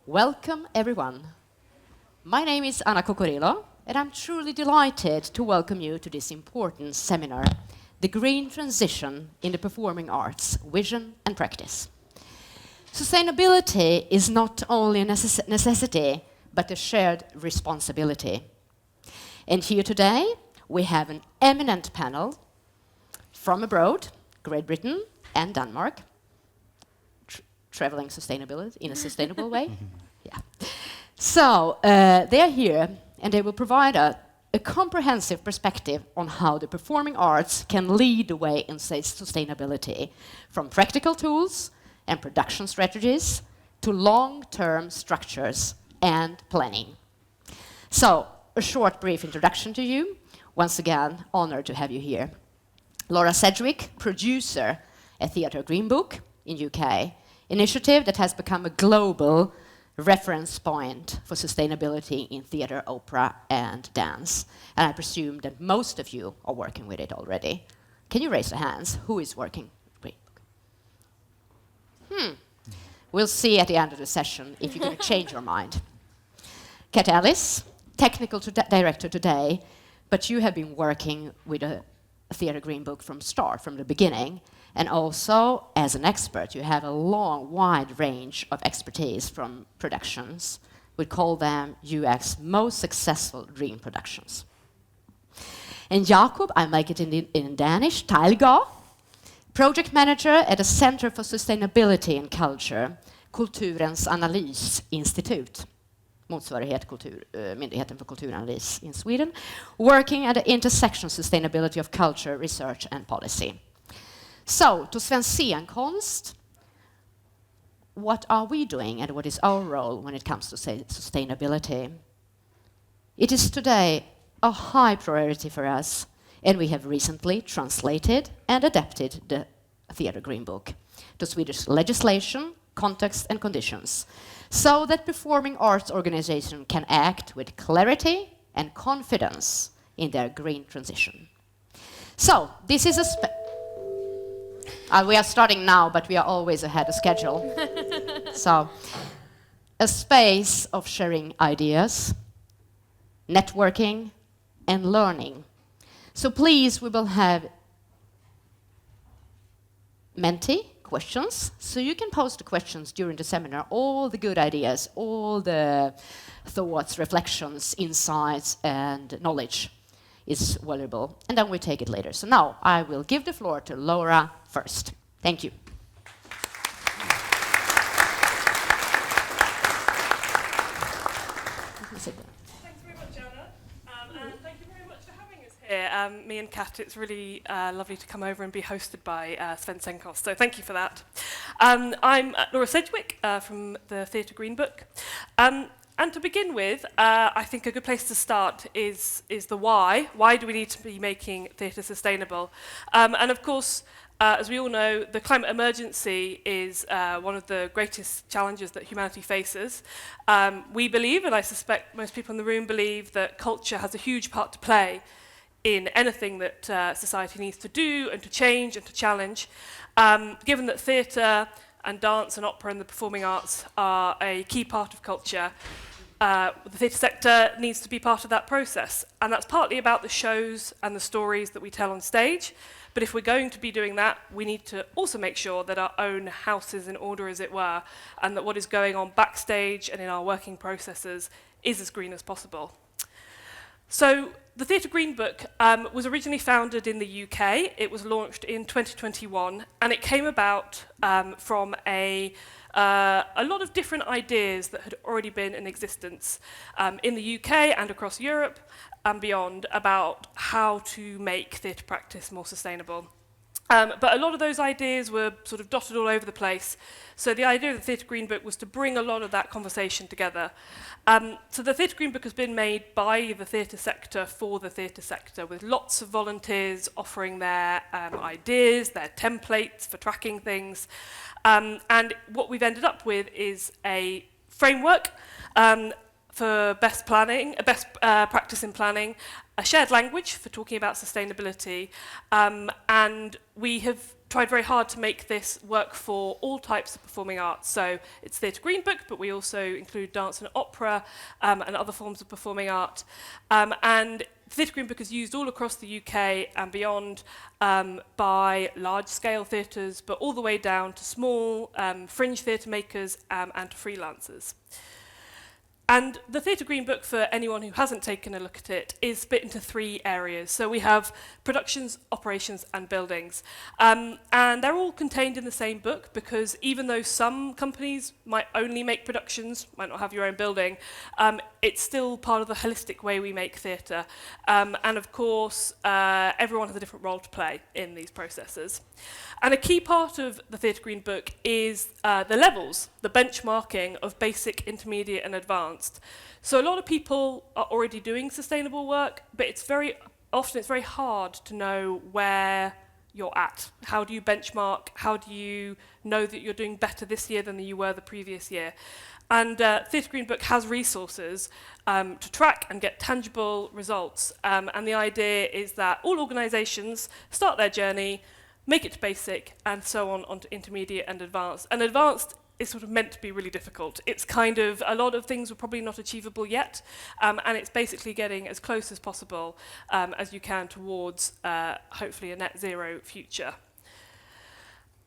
Welcome, everyone. My name is Anna Cokorilo, and I'm truly delighted to welcome you to this important seminar, The Green Transition in the Performing Arts, Vision and Practice. Sustainability is not only a necessity, but a shared responsibility. And here today, we have an eminent panel from abroad, Great Britain and Denmark, traveling sustainability in a sustainable way. Yeah. So they are here, and they will provide a comprehensive perspective on how the performing arts can lead the way in sustainability, from practical tools and production strategies to long-term structures and planning. So, a short, brief introduction to you. Once again, honored to have you here. Laura Sedgwick, producer at Theatre Green Book in UK, initiative that has become a global reference point for sustainability in theatre, opera, and dance. And I presume that most of you are working with it already. Can you raise your hands? Who is working? We'll see at the end of the session if you're going to change your mind. Ellis, technical director today, but you have been working with a Theatre Green Book from the beginning, and also as an expert, you have a long, wide range of expertise from productions. We call them UX's most successful dream productions. And Jakob, I make it in Danish, Teglgaard, project manager at the Center for Sustainability and Culture, Kulturens Analyseinstitut, motsvarighet Myndigheten för kulturanalys in Sweden, working at the intersection of sustainability of culture, research and policy. So, to Svensk Scenkonst, what are we doing and what is our role when it comes to sustainability? It is today a high priority for us, and we have recently translated and adapted the Theatre Green Book to Swedish legislation, context and conditions, so that performing arts organizations can act with clarity and confidence in their green transition. So, this is we are starting now, but we are always ahead of schedule. So, a space of sharing ideas, networking, and learning. So please, we will have Menti questions, so you can post the questions during the seminar, all the good ideas, all the thoughts, reflections, insights, and knowledge is valuable, and then we take it later. So now I will give the floor to Laura first. Thank you. Thanks very much, Anna, and thank you very much for having us here. Me and Kat, it's really lovely to come over and be hosted by Svensk Scenkonst, so thank you for that. I'm Laura Sedgwick from the Theatre Green Book. And to begin with, I think a good place to start is the why. Why do we need to be making theatre sustainable? And of course, as we all know, the climate emergency is one of the greatest challenges that humanity faces. We believe, and I suspect most people in the room believe, that culture has a huge part to play in anything that society needs to do and to change and to challenge. Given that theatre and dance and opera and the performing arts are a key part of culture, the theatre sector needs to be part of that process. And that's partly about the shows and the stories that we tell on stage. But if we're going to be doing that, we need to also make sure that our own house is in order, as it were, and that what is going on backstage and in our working processes is as green as possible. So the Theatre Green Book was originally founded in the UK. It was launched in 2021, and it came about from a lot of different ideas that had already been in existence in the UK and across Europe and beyond about how to make theatre practice more sustainable. But a lot of those ideas were sort of dotted all over the place. So the idea of the Theatre Green Book was to bring a lot of that conversation together. So the Theatre Green Book has been made by the theatre sector for the theatre sector, with lots of volunteers offering their ideas, their templates for tracking things. And what we've ended up with is a framework for best planning, best practice in planning, a shared language for talking about sustainability, and we have tried very hard to make this work for all types of performing arts. So it's Theatre Green Book, but we also include dance and opera and other forms of performing art. And Theatre Green Book is used all across the UK and beyond by large-scale theatres, but all the way down to small fringe theatre makers and to freelancers. And the Theatre Green Book, for anyone who hasn't taken a look at it, is split into 3 areas. So we have productions, operations, and buildings. And they're all contained in the same book, because even though some companies might only make productions, might not have your own building, it's still part of the holistic way we make theatre. And of course, everyone has a different role to play in these processes. And a key part of the Theatre Green Book is the levels, the benchmarking of basic, intermediate, and advanced. So a lot of people are already doing sustainable work, but it's very hard to know where you're at. How do you benchmark? How do you know that you're doing better this year than you were the previous year? And Theatre Green Book has resources to track and get tangible results. And the idea is that all organisations start their journey, make it to basic, and so on to intermediate and advanced. And advanced is sort of meant to be really difficult. It's kind of, a lot of things are probably not achievable yet, and it's basically getting as close as possible as you can towards hopefully a net zero future.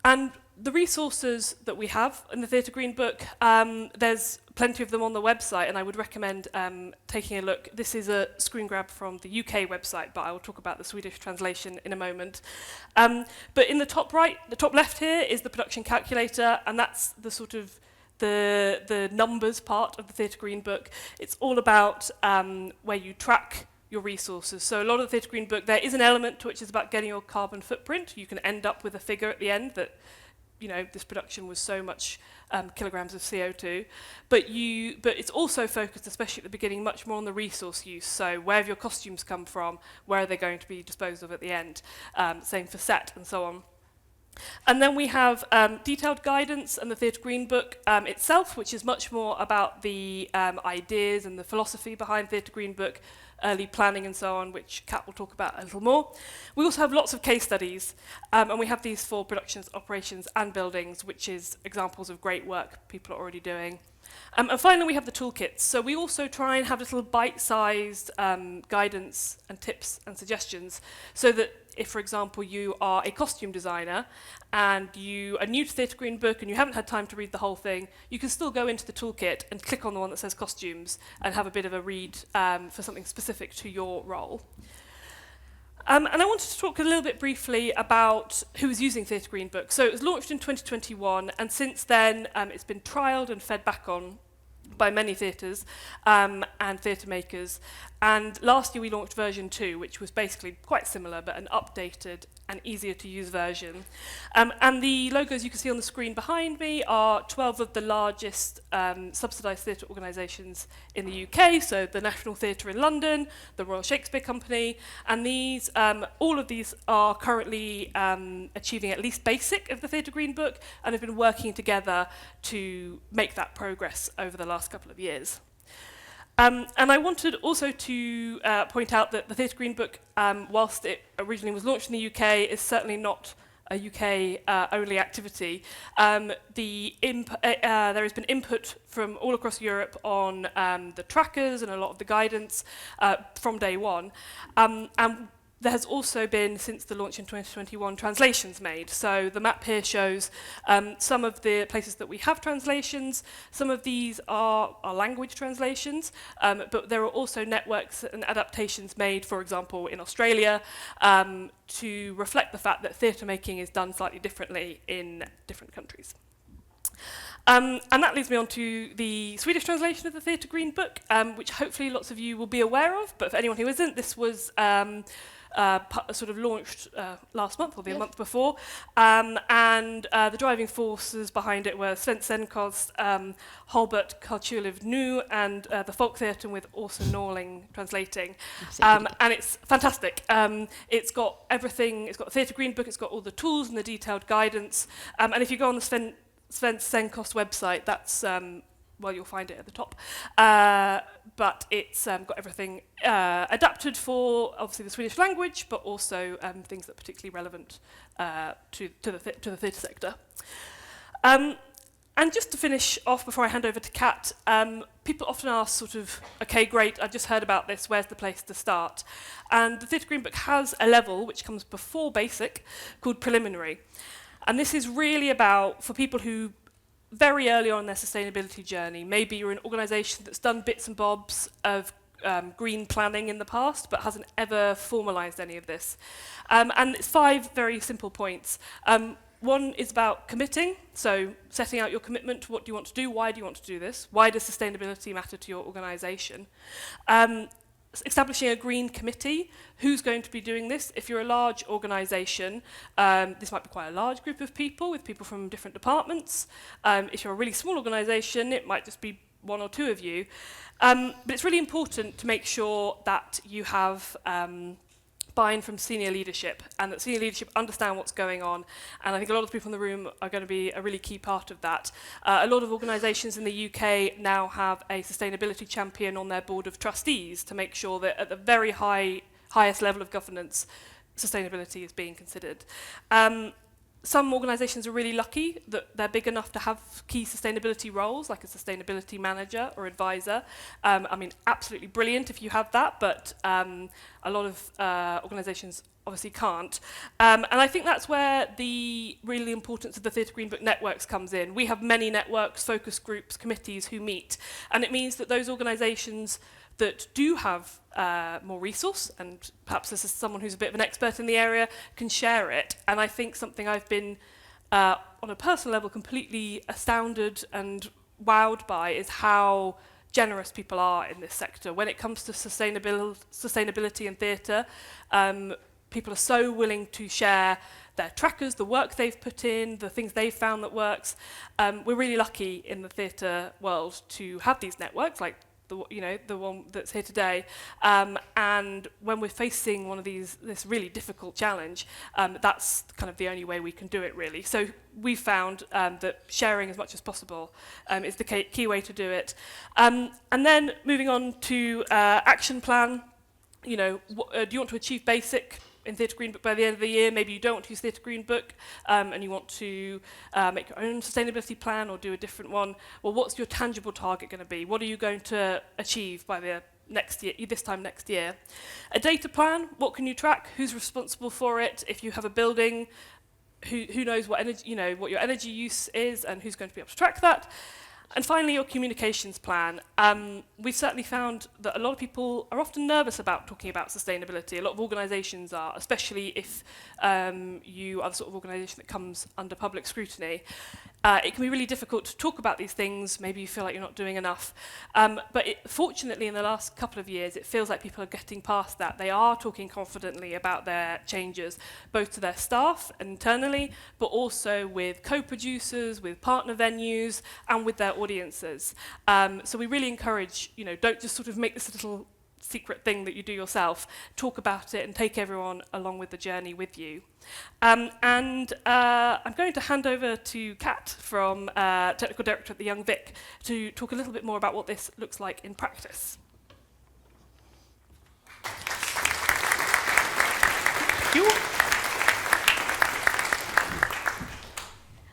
And the resources that we have in the Theatre Green Book, there's plenty of them on the website, and I would recommend taking a look. This is a screen grab from the UK website, but I will talk about the Swedish translation in a moment. But in the top right, the top left here is the production calculator, and that's the sort of the numbers part of the Theatre Green Book. It's all about where you track your resources. So a lot of the Theatre Green Book, there is an element to which is about getting your carbon footprint. You can end up with a figure at the end that, you know, this production was so much kilograms of CO2. But it's also focused, especially at the beginning, much more on the resource use. So where have your costumes come from? Where are they going to be disposed of at the end? Same for set and so on. And then we have detailed guidance and the Theatre Green Book itself, which is much more about the ideas and the philosophy behind Theatre Green Book, early planning and so on, which Kat will talk about a little more. We also have lots of case studies, and we have these for productions, operations, and buildings, which is examples of great work people are already doing. And finally, we have the toolkits. So we also try and have little bite-sized guidance and tips and suggestions, so that if, for example, you are a costume designer and you are new to Theatre Green Book and you haven't had time to read the whole thing, you can still go into the toolkit and click on the one that says costumes and have a bit of a read for something specific to your role. And I wanted to talk a little bit briefly about who is using Theatre Green Book. So it was launched in 2021, and since then it's been trialled and fed back on by many theatres and theatre makers. And last year we launched version 2, which was basically quite similar, but an updated and easier to use version. And the logos you can see on the screen behind me are 12 of the largest subsidised theatre organisations in the UK, so the National Theatre in London, the Royal Shakespeare Company, and these, all of these are currently achieving at least basic of the Theatre Green Book and have been working together to make that progress over the last couple of years. And I wanted also to point out that the Theatre Green Book, whilst it originally was launched in the UK, is certainly not a UK-only activity. There has been input from all across Europe on the trackers and a lot of the guidance from day one. And there has also been, since the launch in 2021, translations made. So the map here shows some of the places that we have translations. Some of these are language translations, but there are also networks and adaptations made, for example, in Australia, to reflect the fact that theatre making is done slightly differently in different countries. And that leads me on to the Swedish translation of the Theatre Green Book, which hopefully lots of you will be aware of, but for anyone who isn't, this was sort of launched last month or the month before, and the driving forces behind it were Svensk Scenkonst, Holbert Kulturliv Nu, and the Folk Theatre with Åsa Norling translating. And it's fantastic. It's got everything. It's got the Theatre Green Book. It's got all the tools and the detailed guidance. And if you go on the Svensk Scenkonst website, that's well, you'll find it at the top. But it's got everything adapted for, obviously, the Swedish language, but also things that are particularly relevant to the theatre sector. And just to finish off before I hand over to Kat, people often ask sort of, okay, great, I've just heard about this, where's the place to start? And the Theatre Green Book has a level which comes before basic called preliminary. And this is really about, for people who very early on in their sustainability journey, maybe you're an organisation that's done bits and bobs of green planning in the past, but hasn't ever formalised any of this. And it's 5 very simple points. One is about committing, so setting out your commitment to what do you want to do, why do you want to do this, why does sustainability matter to your organisation. Establishing a green committee, who's going to be doing this? If you're a large organisation, this might be quite a large group of people, with people from different departments. If you're a really small organisation, it might just be 1 or 2 of you. But it's really important to make sure that you have buy-in from senior leadership, and that senior leadership understand what's going on. And I think a lot of the people in the room are going to be a really key part of that. A lot of organisations in the UK now have a sustainability champion on their board of trustees to make sure that at the very highest level of governance, sustainability is being considered. Some organisations are really lucky that they're big enough to have key sustainability roles, like a sustainability manager or advisor. I mean, absolutely brilliant if you have that, but a lot of organisations obviously can't. And I think that's where the really importance of the Theatre Green Book networks comes in. We have many networks, focus groups, committees who meet, and it means that those organisations that do have more resource, and perhaps this is someone who's a bit of an expert in the area, can share it. And I think something I've been, on a personal level, completely astounded and wowed by is how generous people are in this sector. When it comes to sustainability in theatre, people are so willing to share their trackers, the work they've put in, the things they've found that works. We're really lucky in the theatre world to have these networks, like the one that's here today, and when we're facing one of this really difficult challenge, that's kind of the only way we can do it, really. So we've found that sharing as much as possible is the key way to do it. And then moving on to action plan. Do you want to achieve basic in Theatre Green Book by the end of the year? Maybe you don't want to use Theatre Green Book and you want to make your own sustainability plan or do a different one. Well, what's your tangible target going to be? What are you going to achieve by the next year, this time next year? A data plan, what can you track? Who's responsible for it? If you have a building, who knows what energy, what your energy use is and who's going to be able to track that? And finally, your communications plan. We've certainly found that a lot of people are often nervous about talking about sustainability. A lot of organisations are, especially if you are the sort of organisation that comes under public scrutiny. It can be really difficult to talk about these things. Maybe you feel like you're not doing enough. But fortunately, in the last couple of years, it feels like people are getting past that. They are talking confidently about their changes, both to their staff internally, but also with co-producers, with partner venues, and with their audiences. So we really encourage, don't just sort of make this a little secret thing that you do yourself. Talk about it and take everyone along with the journey with you. I'm going to hand over to Kat from Technical Director at the Young Vic to talk a little bit more about what this looks like in practice. Thank you.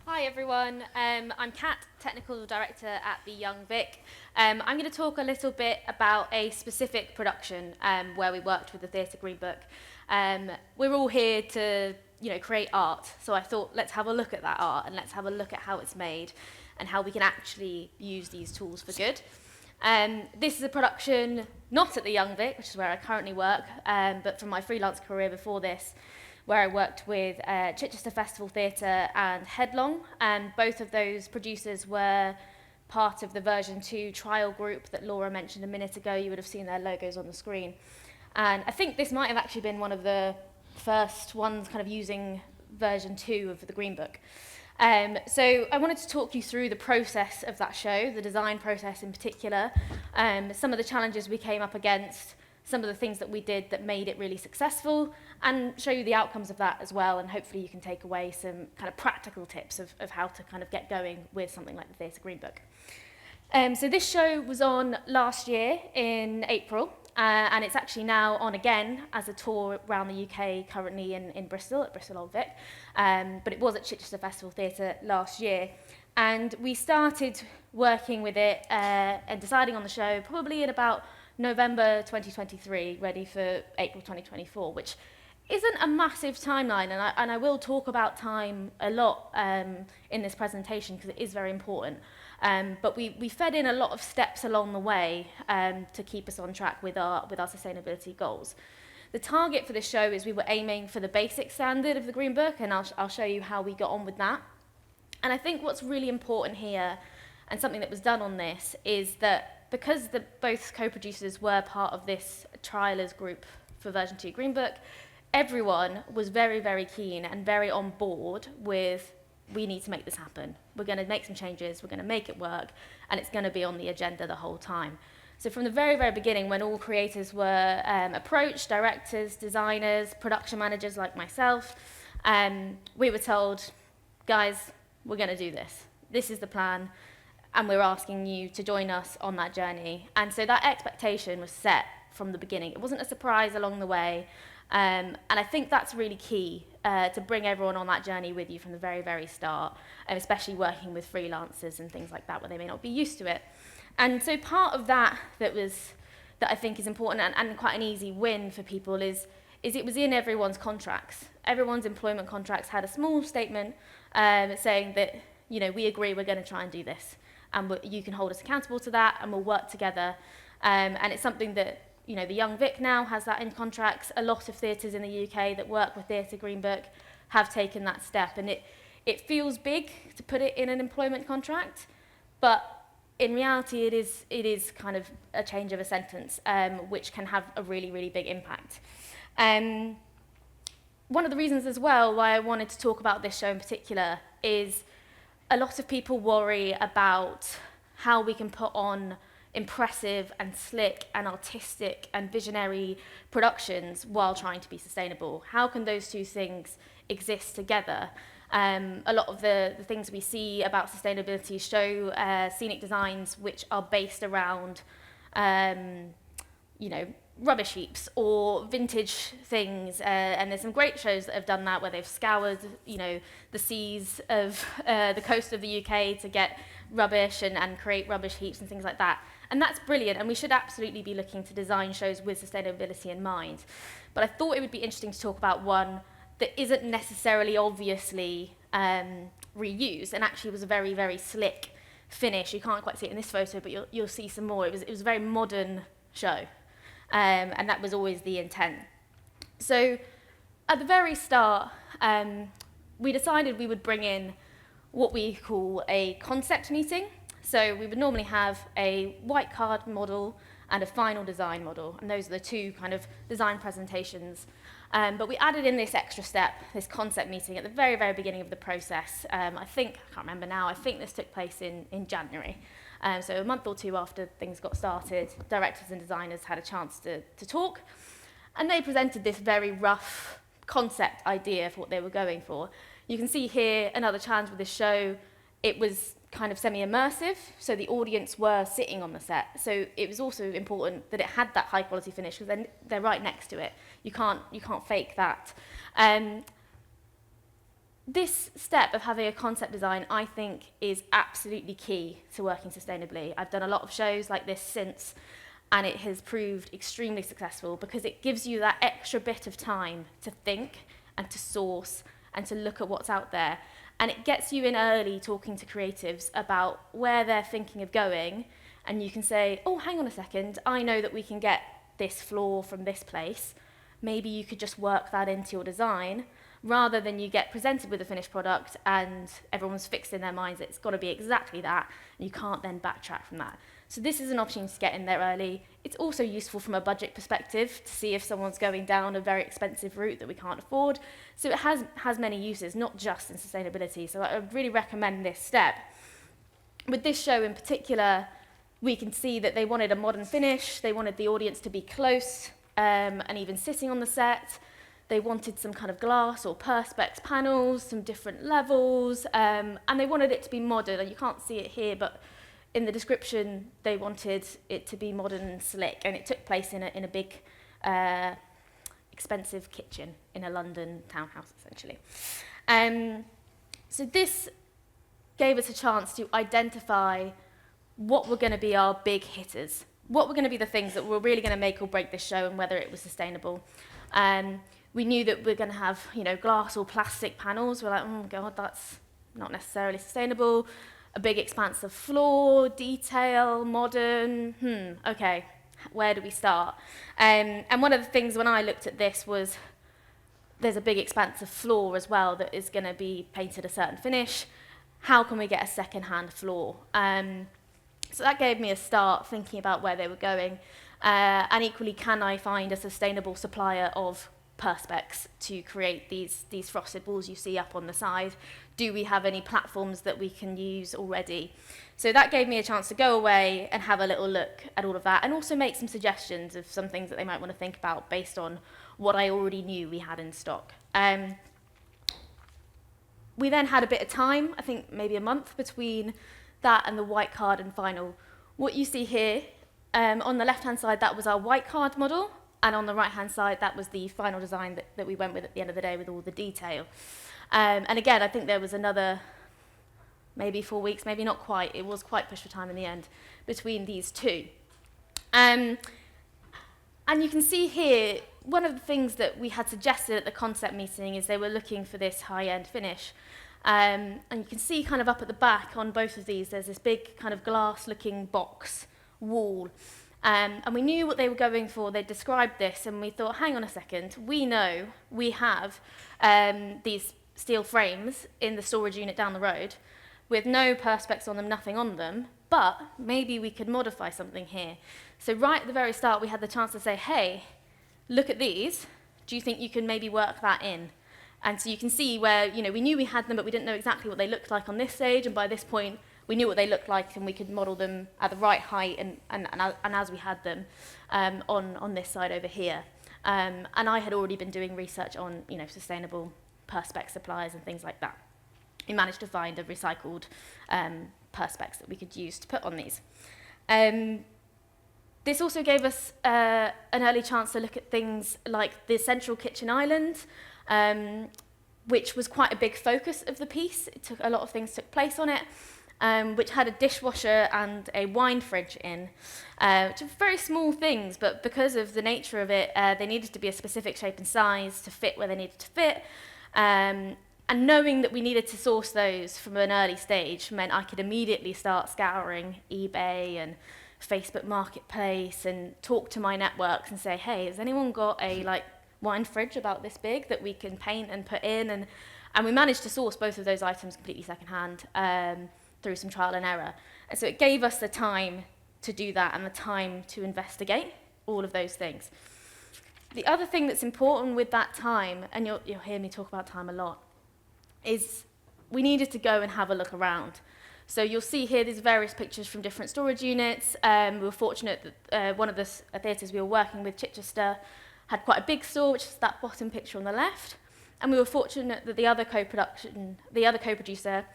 Hi everyone, I'm Kat, Technical Director at the Young Vic. I'm going to talk a little bit about a specific production where we worked with the Theatre Green Book. We're all here to create art, so I thought let's have a look at that art and let's have a look at how it's made and how we can actually use these tools for good. This is a production not at the Young Vic, which is where I currently work, but from my freelance career before this, where I worked with Chichester Festival Theatre and Headlong, and both of those producers were part of the version 2 trial group that Laura mentioned a minute ago. You would have seen their logos on the screen. And I think this might have actually been one of the first ones kind of using version 2 of the Green Book. So I wanted to talk you through the process of that show, the design process in particular, some of the challenges we came up against, some of the things that we did that made it really successful, and show you the outcomes of that as well, and hopefully you can take away some kind of practical tips of how to kind of get going with something like the Theatre Green Book. So this show was on last year in April, and it's actually now on again as a tour around the UK, currently in Bristol, at Bristol Old Vic, but it was at Chichester Festival Theatre last year. And we started working with it and deciding on the show probably in about November 2023, ready for April 2024, which isn't a massive timeline, and I will talk about time a lot in this presentation because it is very important. But we fed in a lot of steps along the way to keep us on track with our sustainability goals. The target for this show is we were aiming for the basic standard of the Green Book, and I'll show you how we got on with that. And I think what's really important here, and something that was done on this, is that because both co-producers were part of this trialers group for version 2 Green Book, everyone was very, very keen and very on board with, we need to make this happen. We're going to make some changes, we're going to make it work, and it's going to be on the agenda the whole time. So from the very, very beginning, when all creators were approached, directors, designers, production managers like myself, we were told, guys, we're going to do this. This is the plan, and we're asking you to join us on that journey. And so that expectation was set from the beginning. It wasn't a surprise along the way. And I think that's really key, to bring everyone on that journey with you from the very, very start, and especially working with freelancers and things like that where they may not be used to it. And so part of that I think is important and quite an easy win for people is it was in everyone's contracts. Everyone's employment contracts had a small statement saying that, we agree we're going to try and do this, and you can hold us accountable to that, and we'll work together. And it's something that the Young Vic now has that in contracts. A lot of theatres in the UK that work with Theatre Green Book have taken that step, and it feels big to put it in an employment contract, but in reality it is kind of a change of a sentence, which can have a really, really big impact. One of the reasons as well why I wanted to talk about this show in particular is a lot of people worry about how we can put on impressive and slick and artistic and visionary productions while trying to be sustainable. How can those two things exist together? A lot of the things we see about sustainability show scenic designs which are based around rubbish heaps or vintage things, and there's some great shows that have done that where they've scoured the seas of the coast of the UK to get rubbish and create rubbish heaps and things like that. And that's brilliant, and we should absolutely be looking to design shows with sustainability in mind. But I thought it would be interesting to talk about one that isn't necessarily obviously reused, and actually was a very, very slick finish. You can't quite see it in this photo, but you'll see some more. It was a very modern show, and that was always the intent. So at the very start, we decided we would bring in what we call a concept meeting. So we would normally have a white card model and a final design model, and those are the two kind of design presentations. But we added in this extra step, this concept meeting, at the very, very beginning of the process. I can't remember now, I think this took place in January. So a month or two after things got started, directors and designers had a chance to talk, and they presented this very rough concept idea for what they were going for. You can see here another challenge with this show. It was kind of semi-immersive, so the audience were sitting on the set. So it was also important that it had that high quality finish, because they're right next to it. You can't fake that. This step of having a concept design, I think, is absolutely key to working sustainably. I've done a lot of shows like this since, and it has proved extremely successful because it gives you that extra bit of time to think and to source and to look at what's out there. And it gets you in early talking to creatives about where they're thinking of going, and you can say, oh, hang on a second, I know that we can get this floor from this place. Maybe you could just work that into your design, rather than you get presented with a finished product and everyone's fixed in their minds that it's got to be exactly that, and you can't then backtrack from that. So this is an opportunity to get in there early. It's also useful from a budget perspective to see if someone's going down a very expensive route that we can't afford. So it has many uses, not just in sustainability. So I would really recommend this step. With this show in particular, we can see that they wanted a modern finish. They wanted the audience to be close and even sitting on the set. They wanted some kind of glass or perspex panels, some different levels, and they wanted it to be modern. And you can't see it here, but in the description, they wanted it to be modern and slick, and it took place in a big, expensive kitchen in a London townhouse, essentially. So this gave us a chance to identify what were going to be our big hitters, what were going to be the things that were really going to make or break this show and whether it was sustainable. We knew that we're going to have, glass or plastic panels. We're like, oh God, that's not necessarily sustainable. A big expanse of floor, detail, modern, okay, where do we start? And one of the things when I looked at this was there's a big expanse of floor as well that is going to be painted a certain finish. How can we get a second-hand floor? So that gave me a start thinking about where they were going. And equally, can I find a sustainable supplier of perspex to create these frosted walls you see up on the side? Do we have any platforms that we can use already? So that gave me a chance to go away and have a little look at all of that, and also make some suggestions of some things that they might want to think about based on what I already knew we had in stock. We then had a bit of time, I think maybe a month, between that and the white card and final. What you see here, on the left-hand side, that was our white card model, and on the right-hand side, that was the final design that we went with at the end of the day with all the detail. And again, I think there was another maybe 4 weeks, maybe not quite. It was quite pushed for time in the end between these two. And you can see here, one of the things that we had suggested at the concept meeting is they were looking for this high-end finish. And you can see kind of up at the back on both of these, there's this big kind of glass-looking box wall. And we knew what they were going for. They described this, and we thought, hang on a second, we know we have these steel frames in the storage unit down the road with no perspex on them, nothing on them, but maybe we could modify something here. So right at the very start, we had the chance to say, hey, look at these. Do you think you can maybe work that in? And so you can see where, we knew we had them, but we didn't know exactly what they looked like on this stage, and by this point, we knew what they looked like, and we could model them at the right height and as we had them on this side over here. And I had already been doing research on sustainable perspex suppliers and things like that. We managed to find a recycled perspex that we could use to put on these. This also gave us an early chance to look at things like the central kitchen island, which was quite a big focus of the piece. A lot of things took place on it. Which had a dishwasher and a wine fridge in, which are very small things, but because of the nature of it, they needed to be a specific shape and size to fit where they needed to fit. And knowing that we needed to source those from an early stage meant I could immediately start scouring eBay and Facebook Marketplace and talk to my networks and say, hey, has anyone got a wine fridge about this big that we can paint and put in? And we managed to source both of those items completely secondhand. Through some trial and error. And so it gave us the time to do that and the time to investigate all of those things. The other thing that's important with that time, and you'll hear me talk about time a lot, is we needed to go and have a look around. So you'll see here these various pictures from different storage units. We were fortunate that one of the theatres we were working with, Chichester, had quite a big store, which is that bottom picture on the left. And we were fortunate that the other co-producer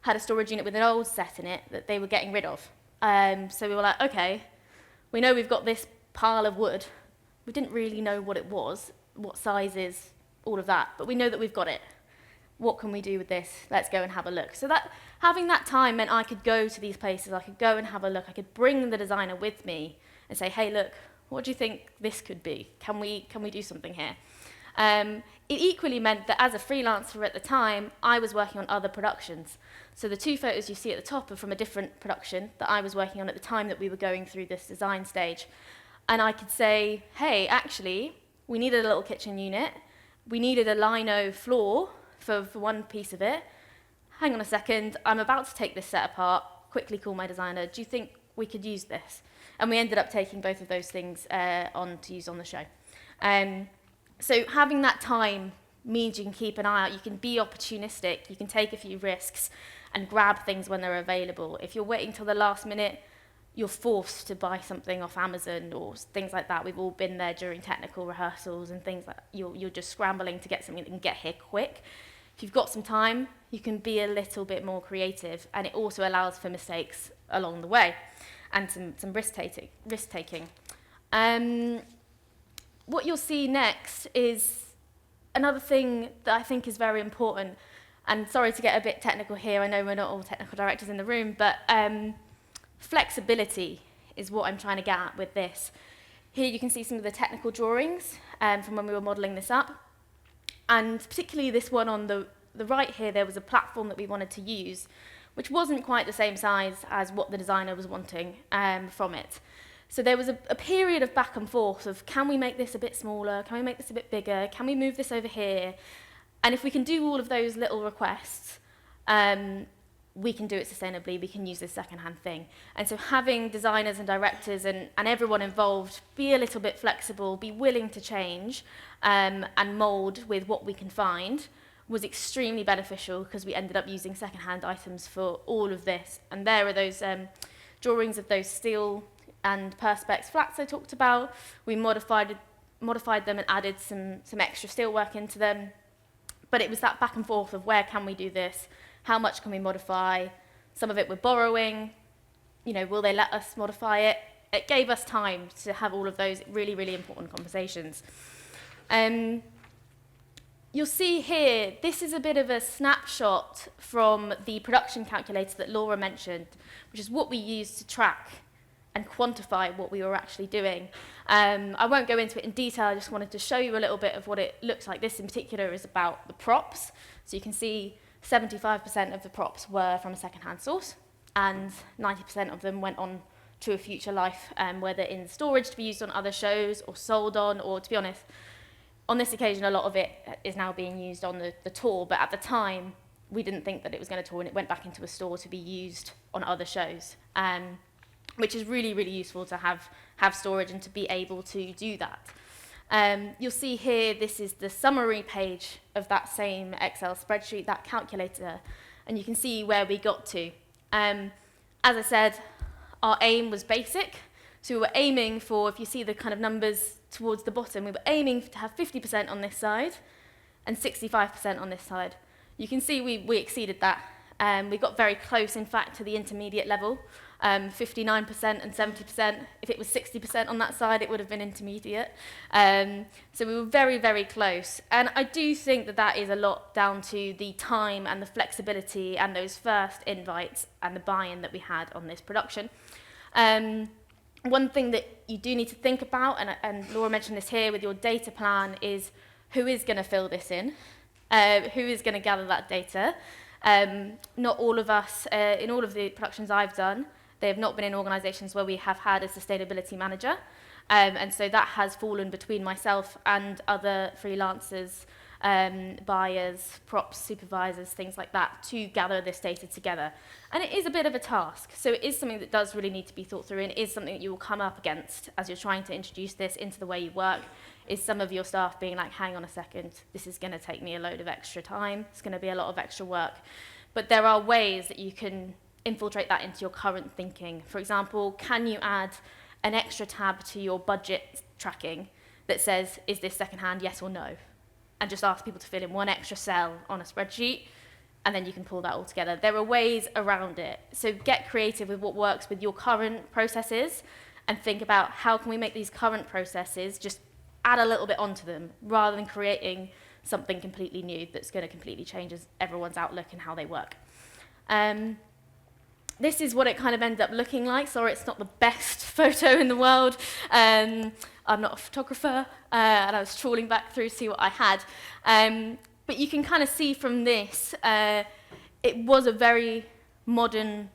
had a storage unit with an old set in it that they were getting rid of. So we were like, okay, we know we've got this pile of wood. We didn't really know what it was, what sizes, all of that, but we know that we've got it. What can we do with this? Let's go and have a look. So that having that time meant I could go to these places, I could go and have a look, I could bring the designer with me and say, hey, look, what do you think this could be? Can we do something here? It equally meant that as a freelancer at the time, I was working on other productions. So the two photos you see at the top are from a different production that I was working on at the time that we were going through this design stage. And I could say, hey, actually, we needed a little kitchen unit. We needed a lino floor for one piece of it. Hang on a second, I'm about to take this set apart. Quickly call my designer. Do you think we could use this? And we ended up taking both of those things on to use on the show. So having that time means you can keep an eye out, you can be opportunistic, you can take a few risks and grab things when they're available. If you're waiting till the last minute, you're forced to buy something off Amazon or things like that. We've all been there during technical rehearsals and things like that. You're just scrambling to get something that can get here quick. if you've got some time, you can be a little bit more creative, and it also allows for mistakes along the way and some risk-taking. What you'll see next is another thing that I think is very important, and sorry to get a bit technical here, I know we're not all technical directors in the room, but flexibility is what I'm trying to get at with this. Here you can see some of the technical drawings from when we were modelling this up, and particularly this one on the right here, there was a platform that we wanted to use, which wasn't quite the same size as what the designer was wanting from it. So there was a period of back and forth of, can we make this a bit smaller? Can we make this a bit bigger? Can we move this over here? And if we can do all of those little requests, we can do it sustainably, we can use this second-hand thing. And so having designers and directors and everyone involved be a little bit flexible, be willing to change and mould with what we can find was extremely beneficial, because we ended up using second-hand items for all of this. And there are those drawings of those steel and perspex flats I talked about. We modified them and added some extra steelwork into them. But it was that back and forth of, where can we do this? How much can we modify? Some of it we're borrowing. You know, will they let us modify it? It gave us time to have all of those really, really important conversations. You'll see here, this is a bit of a snapshot from the production calculator that Laura mentioned, which is what we use to track and quantify what we were actually doing. I won't go into it in detail, I just wanted to show you a little bit of what it looks like. This in particular is about the props. So you can see 75% of the props were from a second-hand source, and 90% of them went on to a future life, whether in storage to be used on other shows or sold on, or to be honest, on this occasion a lot of it is now being used on the tour, but at the time we didn't think that it was going to tour, and it went back into a store to be used on other shows. Which is really, really useful to have storage and to be able to do that. You'll see here, this is the summary page of that same Excel spreadsheet, that calculator, and you can see where we got to. As I said, our aim was basic, so we were aiming for, if you see the kind of numbers towards the bottom, we were aiming to have 50% on this side and 65% on this side. You can see we exceeded that. We got very close, in fact, to the intermediate level. 59% and 70%. If it was 60% on that side, it would have been intermediate. So we were very, very close. And I do think that that is a lot down to the time and the flexibility and those first invites and the buy-in that we had on this production. One thing that you do need to think about, and Laura mentioned this here with your data plan, is who is going to fill this in? Who is going to gather that data? Not all of us, in all of the productions I've done, they have not been in organisations where we have had a sustainability manager. And so that has fallen between myself and other freelancers, buyers, props, supervisors, things like that, to gather this data together. And it is a bit of a task. So it is something that does really need to be thought through, and it is something that you will come up against as you're trying to introduce this into the way you work, is some of your staff being like, hang on a second, this is going to take me a load of extra time, it's going to be a lot of extra work. But there are ways that you can infiltrate that into your current thinking. For example, can you add an extra tab to your budget tracking that says, is this secondhand, yes or no? And just ask people to fill in one extra cell on a spreadsheet, and then you can pull that all together. There are ways around it. So get creative with what works with your current processes, and think about how can we make these current processes, just add a little bit onto them, rather than creating something completely new that's going to completely change everyone's outlook and how they work. This is what it kind of ended up looking like. Sorry, it's not the best photo in the world. I'm not a photographer, and I was trawling back through to see what I had. But you can kind of see from this, it was a very modern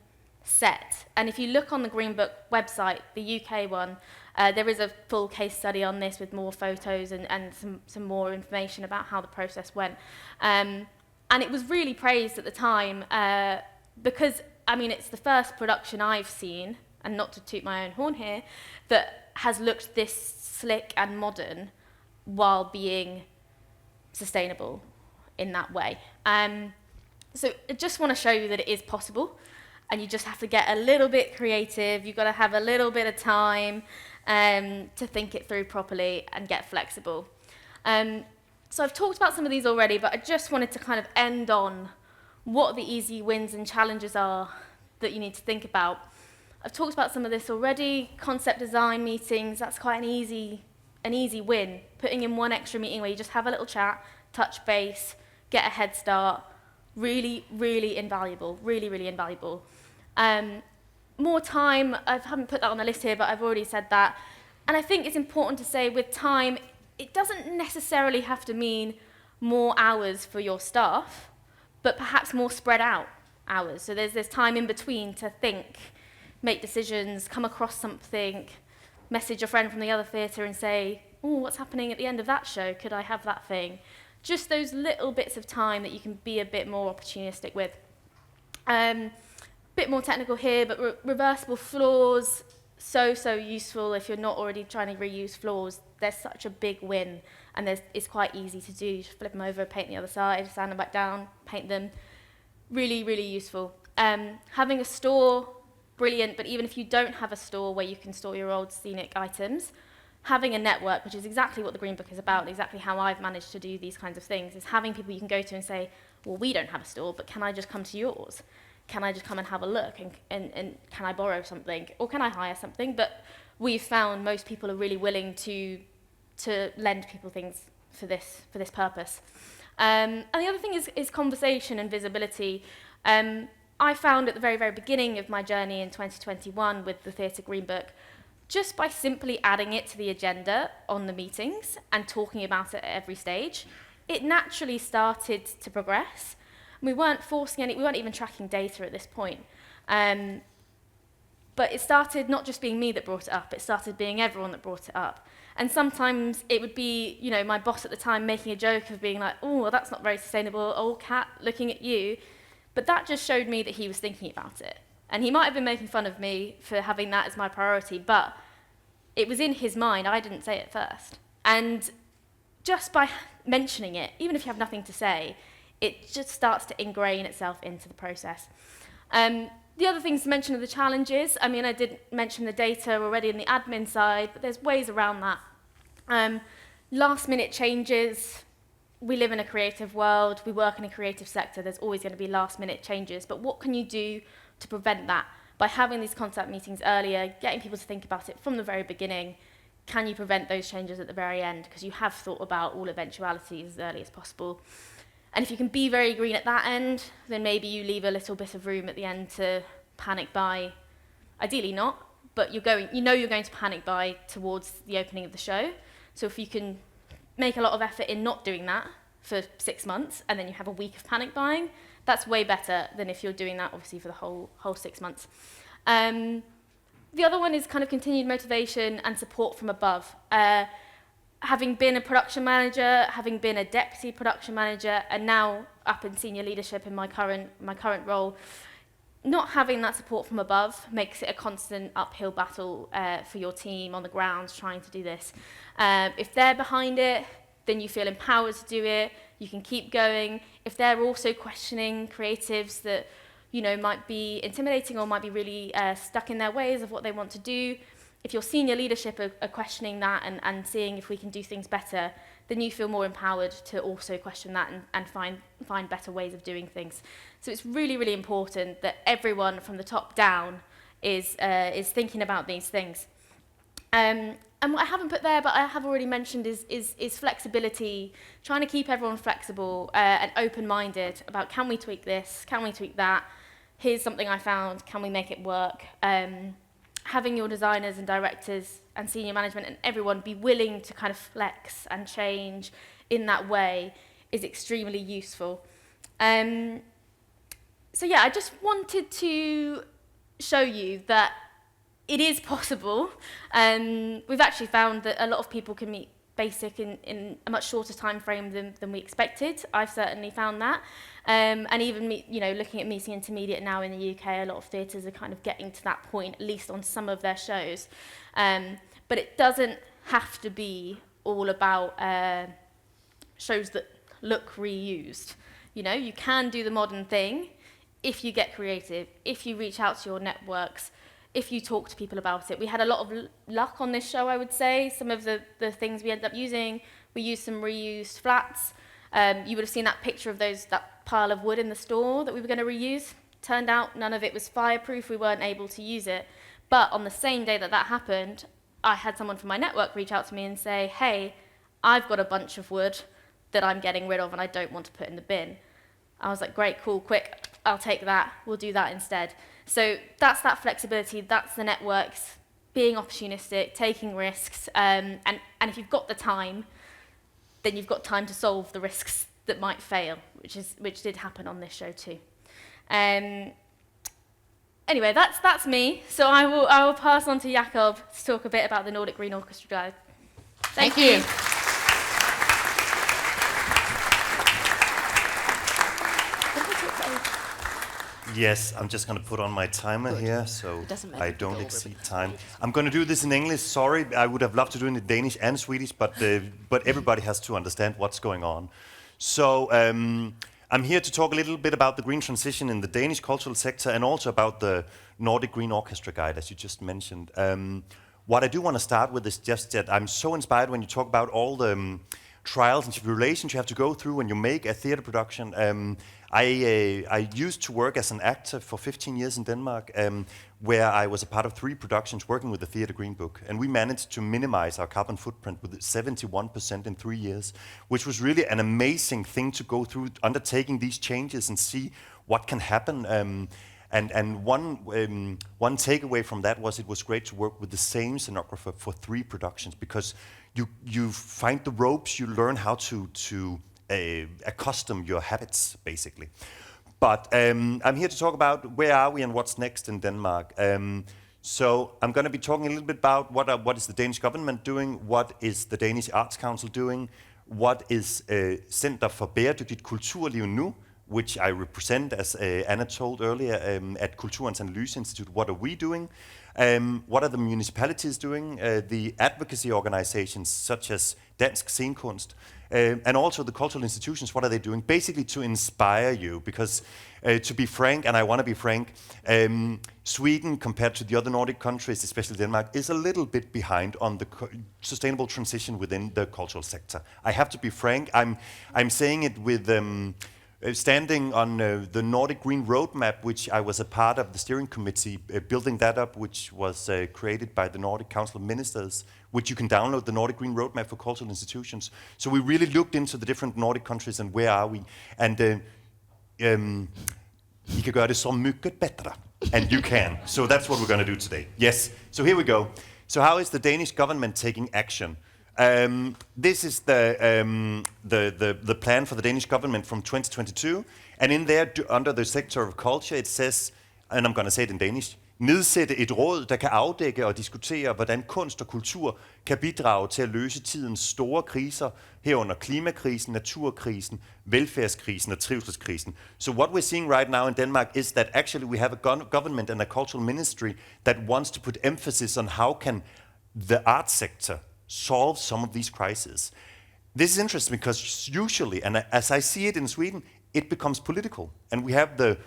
set. And if you look on the Green Book website, the UK one, there is a full case study on this with more photos and some more information about how the process went. And it was really praised at the time because, I mean, it's the first production I've seen, and not to toot my own horn here, that has looked this slick and modern while being sustainable in that way. So I just want to show you that it is possible, and you just have to get a little bit creative. You've got to have a little bit of time to think it through properly and get flexible. So I've talked about some of these already, but I just wanted to kind of end on what the easy wins and challenges are that you need to think about. I've talked about some of this already. Concept design meetings, that's quite an easy win. Putting in one extra meeting where you just have a little chat, touch base, get a head start. Really, really invaluable. Really, really invaluable. More time, I haven't put that on the list here, but I've already said that. And I think it's important to say with time, it doesn't necessarily have to mean more hours for your staff, but perhaps more spread out hours. So there's time in between to think, make decisions, come across something, message a friend from the other theatre and say, oh, what's happening at the end of that show? Could I have that thing? Just those little bits of time that you can be a bit more opportunistic with. Bit more technical here, but reversible floors, so useful if you're not already trying to reuse floors. There's such a big win, and it's quite easy to do. You just flip them over, paint the other side, sand them back down, paint them. Really, really useful. Having a store, brilliant, but even if you don't have a store where you can store your old scenic items, having a network, which is exactly what the Green Book is about, and exactly how I've managed to do these kinds of things, is having people you can go to and say, well, we don't have a store, but can I just come to yours? Can I just come and have a look, and can I borrow something, or can I hire something? But we've found most people are really willing to lend people things for this purpose. And the other thing is conversation and visibility. I found at the very, very beginning of my journey in 2021 with the Theatre Green Book, just by simply adding it to the agenda on the meetings and talking about it at every stage, it naturally started to progress. We weren't forcing we weren't even tracking data at this point. But it started not just being me that brought it up, it started being everyone that brought it up. And sometimes it would be, my boss at the time making a joke of being like, oh, well, that's not very sustainable, old cat looking at you. But that just showed me that he was thinking about it. And he might have been making fun of me for having that as my priority, but it was in his mind, I didn't say it first. And just by mentioning it, even if you have nothing to say, it just starts to ingrain itself into the process. The other things to mention are the challenges. I mean, I did mention the data already on the admin side, but there's ways around that. Last minute changes. We live in a creative world. We work in a creative sector. There's always going to be last minute changes. But what can you do to prevent that? By having these contact meetings earlier, getting people to think about it from the very beginning, can you prevent those changes at the very end? Because you have thought about all eventualities as early as possible. And if you can be very green at that end, then maybe you leave a little bit of room at the end to panic buy. Ideally not, but you're going to panic buy towards the opening of the show. So if you can make a lot of effort in not doing that for 6 months, and then you have a week of panic buying, that's way better than if you're doing that, obviously, for the whole 6 months. The other one is kind of continued motivation and support from above. Having been a production manager, having been a deputy production manager, and now up in senior leadership in my current role, not having that support from above makes it a constant uphill battle for your team on the grounds trying to do this. If they're behind it, then you feel empowered to do it. You can keep going. If they're also questioning creatives that might be intimidating or might be really stuck in their ways of what they want to do, if your senior leadership are questioning that and seeing if we can do things better, then you feel more empowered to also question that and find better ways of doing things. So it's really, really important that everyone from the top down is thinking about these things. And what I haven't put there, but I have already mentioned, is flexibility, trying to keep everyone flexible and open-minded about, can we tweak this, can we tweak that, here's something I found, can we make it work? Having your designers and directors and senior management and everyone be willing to kind of flex and change in that way is extremely useful. So yeah, I just wanted to show you that it is possible. We've actually found that a lot of people can meet basic in a much shorter time frame than we expected. I've certainly found that. And even looking at meeting intermediate now in the UK, a lot of theatres are kind of getting to that point, at least on some of their shows. But it doesn't have to be all about shows that look reused. You can do the modern thing if you get creative, if you reach out to your networks, if you talk to people about it. We had a lot of luck on this show, I would say. Some of the things we ended up using We used some reused flats. You would have seen that picture of that pile of wood in the store that we were going to reuse. Turned out none of it was fireproof. We weren't able to use it. But on the same day that happened, I had someone from my network reach out to me and say, hey, I've got a bunch of wood that I'm getting rid of and I don't want to put in the bin. I was like, great, cool, quick, I'll take that. We'll do that instead. So that's that flexibility. That's the networks being opportunistic, taking risks. And if you've got the time, then you've got time to solve the risks that might fail, which did happen on this show too. Anyway, that's me. So I will pass on to Jakob to talk a bit about the Nordic Green Orchestra Guide. Thank you. Yes, I'm just going to put on my timer here, so I don't exceed time. I'm going to do this in English. Sorry, I would have loved to do it in Danish and Swedish, but everybody has to understand what's going on. So I'm here to talk a little bit about the green transition in the Danish cultural sector and also about the Nordic Green Orchestra Guide, as you just mentioned. What I do want to start with is just that I'm so inspired when you talk about all the trials and tribulations you have to go through when you make a theater production. I used to work as an actor for 15 years in Denmark, where I was a part of 3 productions working with the Theatre Green Book. And we managed to minimize our carbon footprint with 71% in 3 years, which was really an amazing thing to go through, undertaking these changes and see what can happen. And one takeaway from that was it was great to work with the same scenographer for 3 productions, because you find the ropes, you learn how to accustom your habits, basically. But I'm here to talk about where are we and what's next in Denmark. So I'm going to be talking a little bit about what is the Danish government doing, what is the Danish Arts Council doing, what is Center for Bæredygtighed Kulturliv nu, which I represent, as Anna told earlier, at Kulturens Analyseinstitut. What are we doing? What are the municipalities doing? The advocacy organizations such as Svensk Scenkonst, and also the cultural institutions, what are they doing? Basically to inspire you, because to be frank, and I want to be frank, Sweden, compared to the other Nordic countries, especially Denmark, is a little bit behind on the sustainable transition within the cultural sector. I have to be frank. I'm saying it with standing on the Nordic Green Roadmap, which I was a part of the steering committee, building that up, which was created by the Nordic Council of Ministers, which you can download, the Nordic Green Roadmap for cultural institutions. So we really looked into the different Nordic countries and where are we. And I kan gøre det så mycket bättre. And you can. So that's what we're going to do today. Yes. So here we go. So how is the Danish government taking action? This is the plan for the Danish government from 2022, and in there, under the sector of culture, it says, and I'm going to say it in Danish, nedsætte et råd, der kan afdække og diskutere, hvordan kunst og kultur kan bidrage til at løse tidens store kriser, herunder klimakrisen, naturkrisen, velfærdskrisen og trivselskrisen. So what we're seeing right now in Denmark is that actually we have a government and a cultural ministry that wants to put emphasis on how can the art sector solve some of these crises. This is interesting because usually, and as I see it in Sweden, it becomes political. And we have the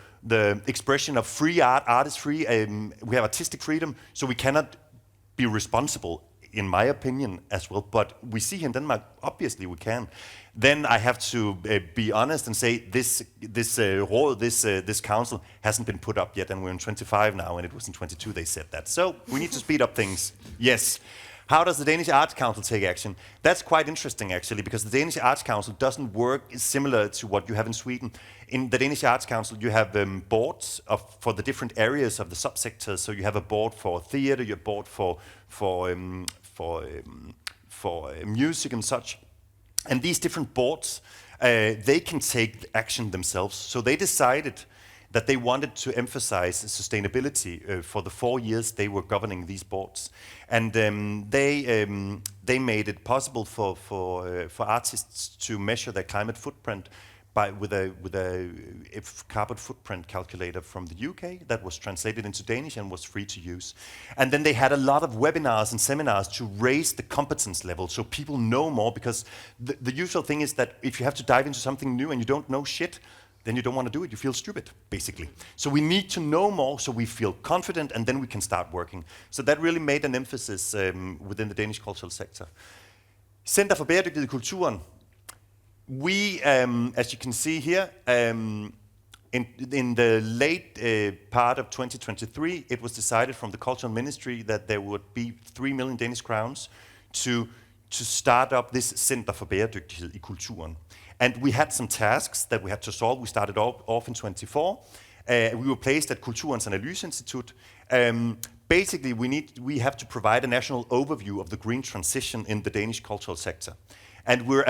expression of free art is free, we have artistic freedom, so we cannot be responsible, in my opinion, as well. But we see here in Denmark, obviously we can. Then I have to be honest and say this council hasn't been put up yet, and we're in 25 now, and it was in 22 they said that. So we need to speed up things. Yes. How does the Danish Arts Council take action? That's quite interesting, actually, because the Danish Arts Council doesn't work similar to what you have in Sweden. In the Danish Arts Council, you have boards for the different areas of the subsectors. So you have a board for theatre, you have a board for music and such. And these different boards, they can take action themselves. So they decided that they wanted to emphasize sustainability for the 4 years they were governing these boards, and they made it possible for artists to measure their climate footprint with a carbon footprint calculator from the UK that was translated into Danish and was free to use. And then they had a lot of webinars and seminars to raise the competence level so people know more, because the usual thing is that if you have to dive into something new and you don't know shit, then you don't want to do it, you feel stupid, basically. So we need to know more so we feel confident, and then we can start working. So that really made an emphasis within the Danish cultural sector. Center for Bæredygtighed i Kulturen. We, as you can see here, in the late part of 2023, it was decided from the Cultural Ministry that there would be 3 million Danish crowns to start up this Center for Bæredygtighed i Kulturen. And we had some tasks that we had to solve. We started off in 24. We were placed at Kulturens Analyseinstitut. Basically, we have to provide a national overview of the green transition in the Danish cultural sector. And we're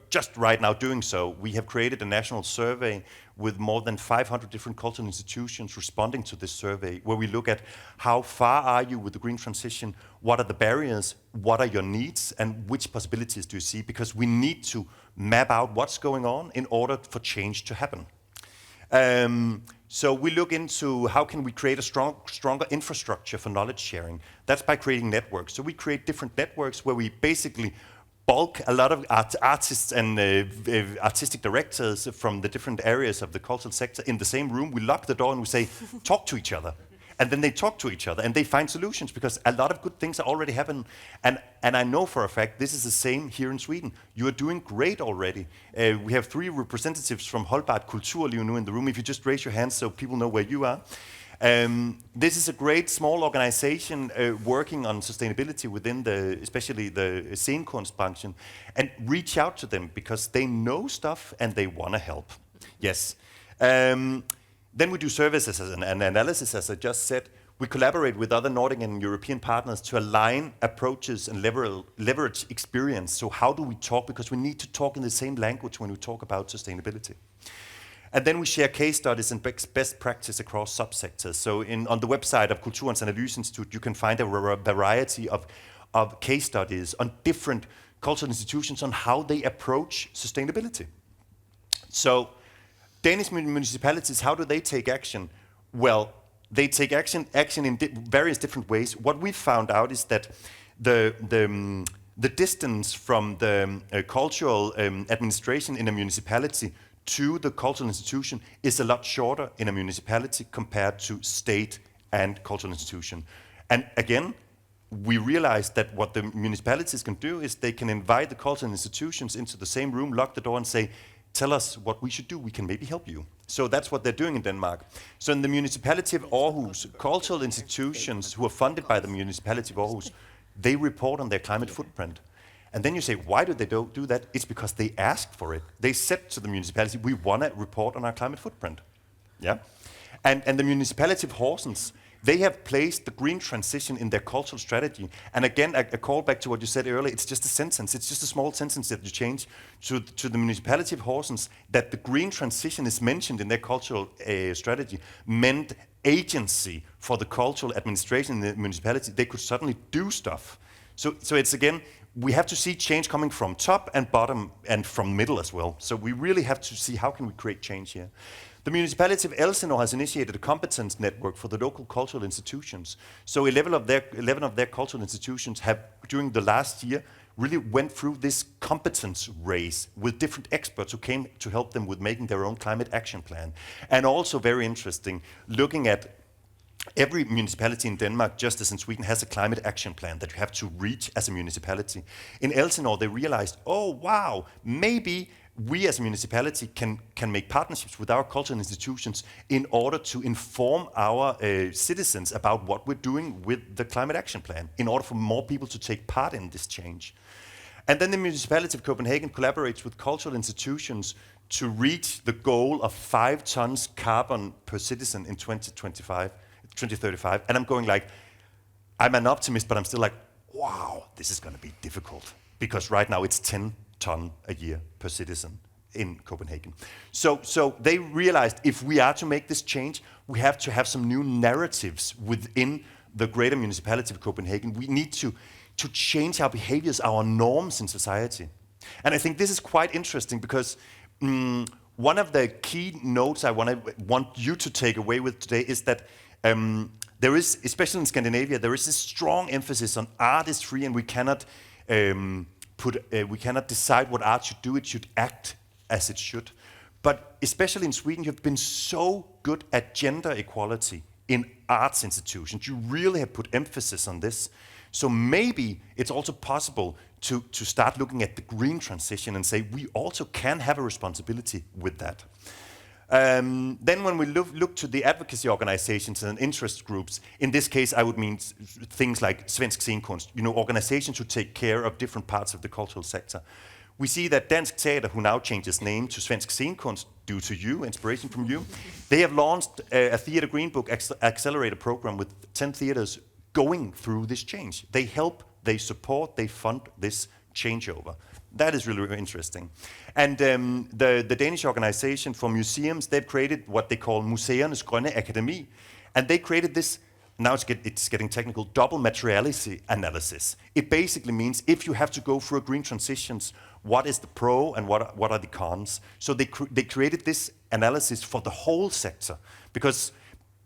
just right now doing so. We have created a national survey with more than 500 different cultural institutions responding to this survey, where we look at how far are you with the green transition, what are the barriers, what are your needs, and which possibilities do you see? Because we need to map out what's going on in order for change to happen. So we look into how can we create a stronger infrastructure for knowledge sharing. That's by creating networks. So we create different networks where we basically bulk a lot of artists and artistic directors from the different areas of the cultural sector in the same room. We lock the door and we say, talk to each other. And then they talk to each other and they find solutions, because a lot of good things are already happening. And I know for a fact this is the same here in Sweden. You are doing great already. We have 3 representatives from Hållbart Kulturliv in the room. If you just raise your hands so people know where you are. This is a great small organization working on sustainability within especially the Scenkonst branchen, and reach out to them because they know stuff and they want to help. Yes. Then we do services and analysis, as I just said. We collaborate with other Nordic and European partners to align approaches and leverage experience. So how do we talk? Because we need to talk in the same language when we talk about sustainability. And then we share case studies and best practice across subsectors. So on the website of Kulturens Analyseinstitut, you can find a variety of case studies on different cultural institutions on how they approach sustainability. So Danish municipalities, how do they take action? Well, they take action in various different ways. What we found out is that the distance from the cultural administration in a municipality to the cultural institution is a lot shorter in a municipality compared to state and cultural institution. And again, we realized that what the municipalities can do is they can invite the cultural institutions into the same room, lock the door and say, tell us what we should do, we can maybe help you. So that's what they're doing in Denmark. So in the municipality of Aarhus, cultural institutions who are funded by the municipality of Aarhus, they report on their climate footprint. And then you say, why do they do that? It's because they asked for it. They said to the municipality, we want to report on our climate footprint. Yeah. And the municipality of Horsens, they have placed the green transition in their cultural strategy. And again, a call back to what you said earlier, it's just a sentence. It's just a small sentence that you change to the municipality of Horsens, that the green transition is mentioned in their cultural strategy, meant agency for the cultural administration in the municipality. They could suddenly do stuff. So it's again, we have to see change coming from top and bottom and from middle as well. So we really have to see how can we create change here. The municipality of Ellis has initiated a competence network for the local cultural institutions. So 11 of their cultural institutions have, during the last year, really went through this competence race with different experts who came to help them with making their own climate action plan. And also very interesting, looking at every municipality in Denmark, just as in Sweden, has a climate action plan that you have to reach as a municipality. In Elsinore, they realized, oh wow, maybe we as a municipality can make partnerships with our cultural institutions in order to inform our citizens about what we're doing with the climate action plan, in order for more people to take part in this change. And then the municipality of Copenhagen collaborates with cultural institutions to reach the goal of 5 tons carbon per citizen in 2035. And I'm going like, I'm an optimist, but I'm still like, wow, this is going to be difficult. Because right now it's 10 ton a year per citizen in Copenhagen. So they realized if we are to make this change, we have to have some new narratives within the greater municipality of Copenhagen. We need to change our behaviors, our norms in society. And I think this is quite interesting because one of the key notes I want you to take away with today is that there is, especially in Scandinavia, there is a strong emphasis on art is free, and we cannot decide what art should do. It should act as it should. But especially in Sweden, you've been so good at gender equality in arts institutions. You really have put emphasis on this. So maybe it's also possible to start looking at the green transition and say we also can have a responsibility with that. Then when we look to the advocacy organizations and interest groups, in this case I would mean things like Svensk Scenkonst, organizations who take care of different parts of the cultural sector. We see that Dansk Teater, who now changes name to Svensk Scenkonst due to you, inspiration from you, they have launched a Theatre Green Book accelerator program with 10 theaters going through this change. They help, they support, they fund this changeover. That is really, really interesting. And the Danish organization for museums, they've created what they call Museernes Grønne Akademi. And they created this, now it's getting technical, double materiality analysis. It basically means if you have to go through a green transitions, what is the pro and what are the cons? So they created this analysis for the whole sector, because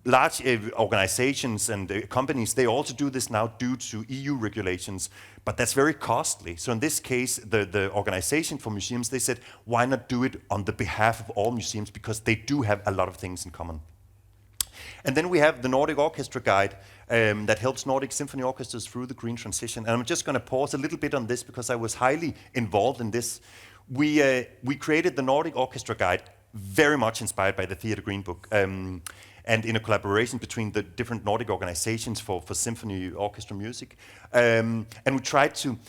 large organizations and companies, they also do this now due to EU regulations, but that's very costly. So in this case, the organization for museums, they said, why not do it on the behalf of all museums, because they do have a lot of things in common. And then we have the Nordic Orchestra Guide that helps Nordic symphony orchestras through the green transition. And I'm just going to pause a little bit on this because I was highly involved in this. We created the Nordic Orchestra Guide very much inspired by the Theatre Green Book. And in a collaboration between the different Nordic organizations for symphony orchestra music. And we tried to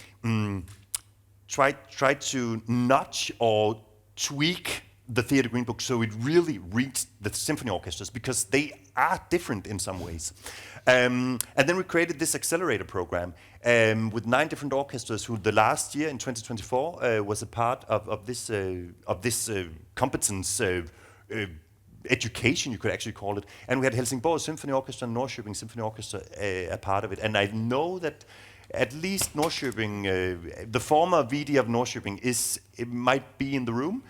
try to nudge or tweak the Theatre Green Book so it really reached the symphony orchestras, because they are different in some ways. And then we created this accelerator program with 9 different orchestras who the last year in 2024 was a part of this competence education, you could actually call it. And we had Helsingborg Symphony Orchestra and Norrköping Symphony Orchestra a part of it. And I know that at least Norrköping, the former VD of Norrköping, it might be in the room.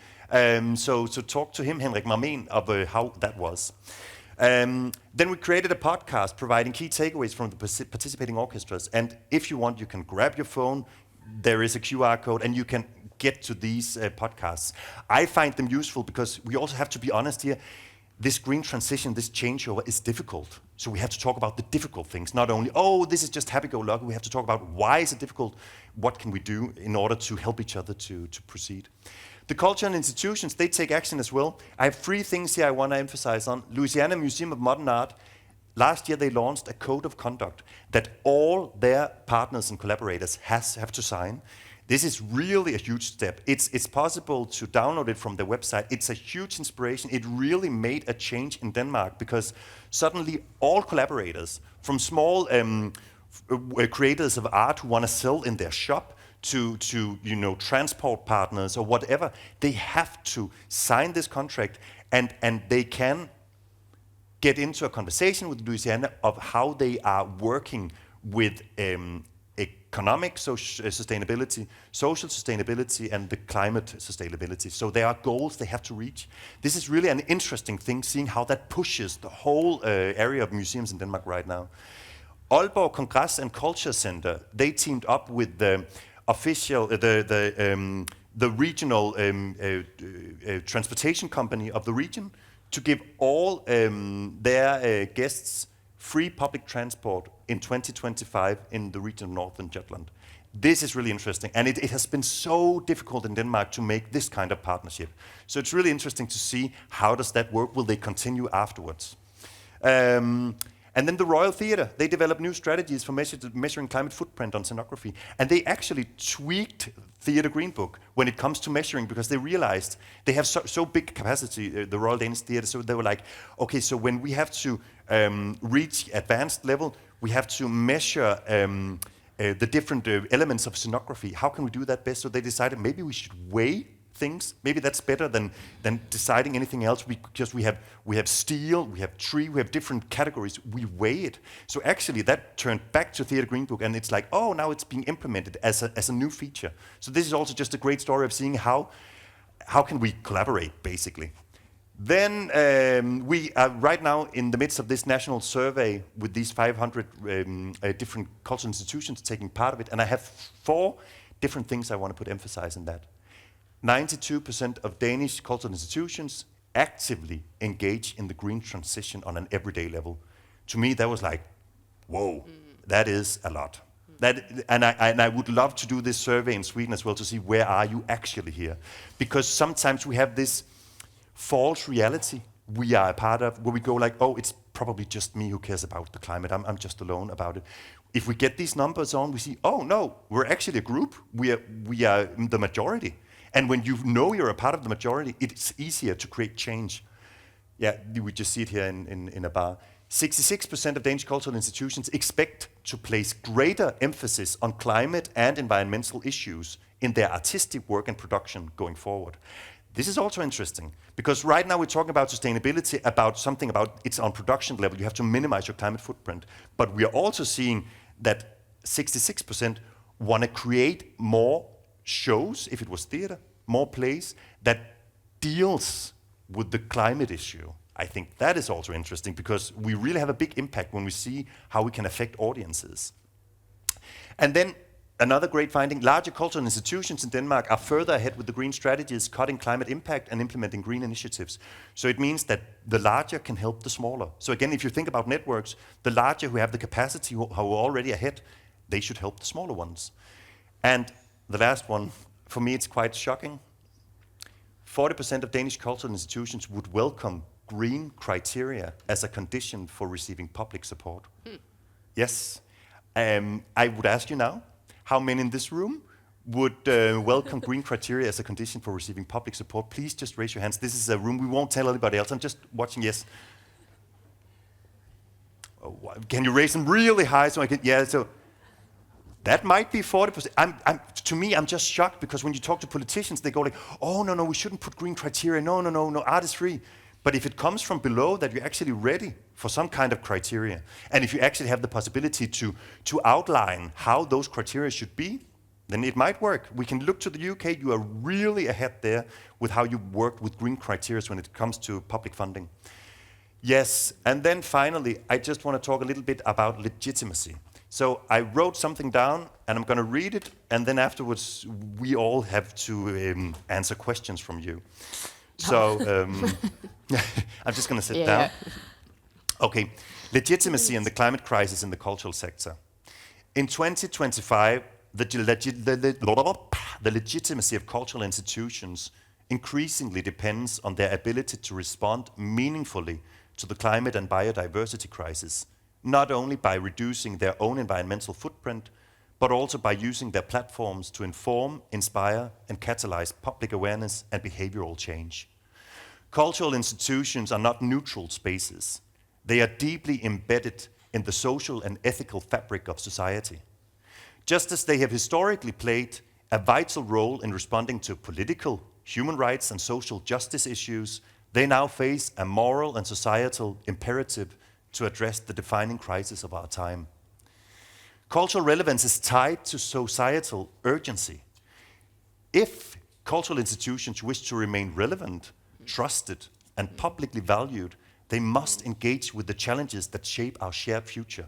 So talk to him, Henrik Marmen, of how that was. Then we created a podcast providing key takeaways from the participating orchestras. And if you want, you can grab your phone. There is a QR code, and you can get to these podcasts. I find them useful because we also have to be honest here. This green transition, this changeover is difficult. So we have to talk about the difficult things, not only, this is just happy-go-lucky. We have to talk about why is it difficult, what can we do in order to help each other to proceed. The culture and institutions, they take action as well. I have 3 things here I want to emphasize on. Louisiana Museum of Modern Art, last year they launched a code of conduct that all their partners and collaborators have to sign. This is really a huge step. It's possible to download it from their website. It's a huge inspiration. It really made a change in Denmark, because suddenly all collaborators, from small creators of art who want to sell in their shop, to transport partners or whatever, they have to sign this contract, and they can get into a conversation with Louisiana of how they are working with economic sustainability, social sustainability, and the climate sustainability. So there are goals they have to reach. This is really an interesting thing, seeing how that pushes the whole area of museums in Denmark right now. Aalborg Congress and Culture Center, they teamed up with the regional transportation company of the region to give all their guests free public transport in 2025 in the region of Northern Jutland. This is really interesting, and it has been so difficult in Denmark to make this kind of partnership. So it's really interesting to see how does that work. Will they continue afterwards? And then the Royal Theatre, they developed new strategies for measuring climate footprint on scenography. And they actually tweaked Theatre Green Book when it comes to measuring, because they realized they have so big capacity, the Royal Danish Theatre, so they were like, okay, so when we have to reach advanced level, we have to measure the different elements of scenography. How can we do that best? So they decided maybe we should weigh things. Maybe that's better than deciding anything else. Because we have steel, we have tree, we have different categories. We weigh it. So actually, that turned back to Theatre Green Book, and it's like, now it's being implemented as a new feature. So this is also just a great story of seeing how can we collaborate, basically. Then we are right now in the midst of this national survey with these 500 different cultural institutions taking part of it, and I have 4 different things I want to put emphasis in that. 92% of Danish cultural institutions actively engage in the green transition on an everyday level. To me, that was like, whoa, that is a lot. And I would love to do this survey in Sweden as well to see where are you actually here. Because sometimes we have this false reality we are a part of, where we go like, oh, it's probably just me who cares about the climate. I'm just alone about it. If we get these numbers on, we see, oh no, we're actually a group. We are the majority. And when you know you're a part of the majority, it's easier to create change. Yeah, we just see it here in a bar. 66% of Danish cultural institutions expect to place greater emphasis on climate and environmental issues in their artistic work and production going forward. This is also interesting, because right now we're talking about sustainability, about something about it's on production level, you have to minimize your climate footprint. But we are also seeing that 66% want to create more shows, if it was theater, more plays, that deals with the climate issue. I think that is also interesting, because we really have a big impact when we see how we can affect audiences. And then another great finding, larger cultural institutions in Denmark are further ahead with the green strategies, cutting climate impact and implementing green initiatives. So it means that the larger can help the smaller. So again, if you think about networks, the larger who have the capacity, who are already ahead, they should help the smaller ones. And the last one, for me it's quite shocking. 40% of Danish cultural institutions would welcome green criteria as a condition for receiving public support. Yes. I would ask you now, how many in this room would welcome green criteria as a condition for receiving public support? Please just raise your hands. This is a room, we won't tell anybody else. I'm just watching, yes. Oh, can you raise them really high so I can, yeah, so that might be 40%. To me, I'm just shocked, because when you talk to politicians, they go like, oh, no, we shouldn't put green criteria. No, art is free. But if it comes from below, that you're actually ready for some kind of criteria, and if you actually have the possibility to outline how those criteria should be, then it might work. We can look to the UK. You are really ahead there with how you work with green criteria when it comes to public funding. Yes, and then finally, I just want to talk a little bit about legitimacy. So I wrote something down, and I'm going to read it, and then afterwards we all have to answer questions from you. So I'm just going to sit down. Okay, legitimacy and the climate crisis in the cultural sector. In 2025, the legitimacy of cultural institutions increasingly depends on their ability to respond meaningfully to the climate and biodiversity crisis, not only by reducing their own environmental footprint, but also by using their platforms to inform, inspire, and catalyze public awareness and behavioral change. Cultural institutions are not neutral spaces. They are deeply embedded in the social and ethical fabric of society. Just as they have historically played a vital role in responding to political, human rights, and social justice issues, they now face a moral and societal imperative to address the defining crisis of our time. Cultural relevance is tied to societal urgency. If cultural institutions wish to remain relevant, trusted, and publicly valued, they must engage with the challenges that shape our shared future.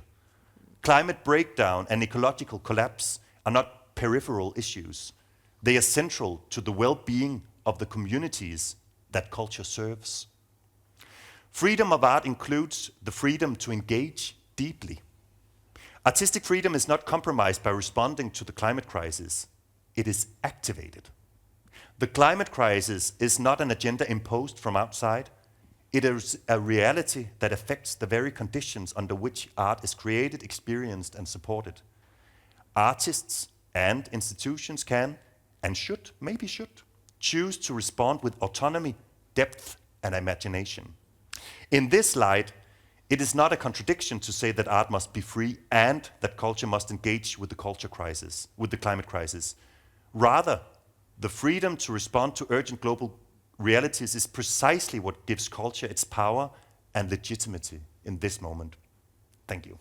Climate breakdown and ecological collapse are not peripheral issues. They are central to the well-being of the communities that culture serves. Freedom of art includes the freedom to engage deeply. Artistic freedom is not compromised by responding to the climate crisis. It is activated. The climate crisis is not an agenda imposed from outside. It is a reality that affects the very conditions under which art is created, experienced, and supported. Artists and institutions can, and should, maybe should, choose to respond with autonomy, depth, and imagination. In this light, it is not a contradiction to say that art must be free and that culture must engage with the culture crisis, with the climate crisis. Rather, the freedom to respond to urgent global realities is precisely what gives culture its power and legitimacy in this moment. Thank you.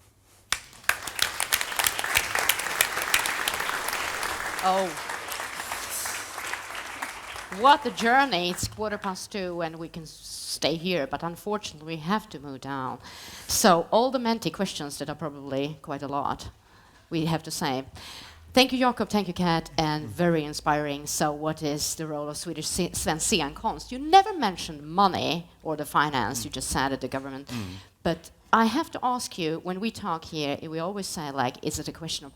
Oh, what a journey. It's 2:15 and we can stay here, but unfortunately we have to move down. So all the many questions that are probably quite a lot, we have to say. Thank you, Jakob. Thank you, Kat. And very inspiring. So what is the role of Swedish Svensk Scenkonst? You never mentioned money or the finance. You just said it, the government. But I have to ask you, when we talk here, we always say, like, is it a question of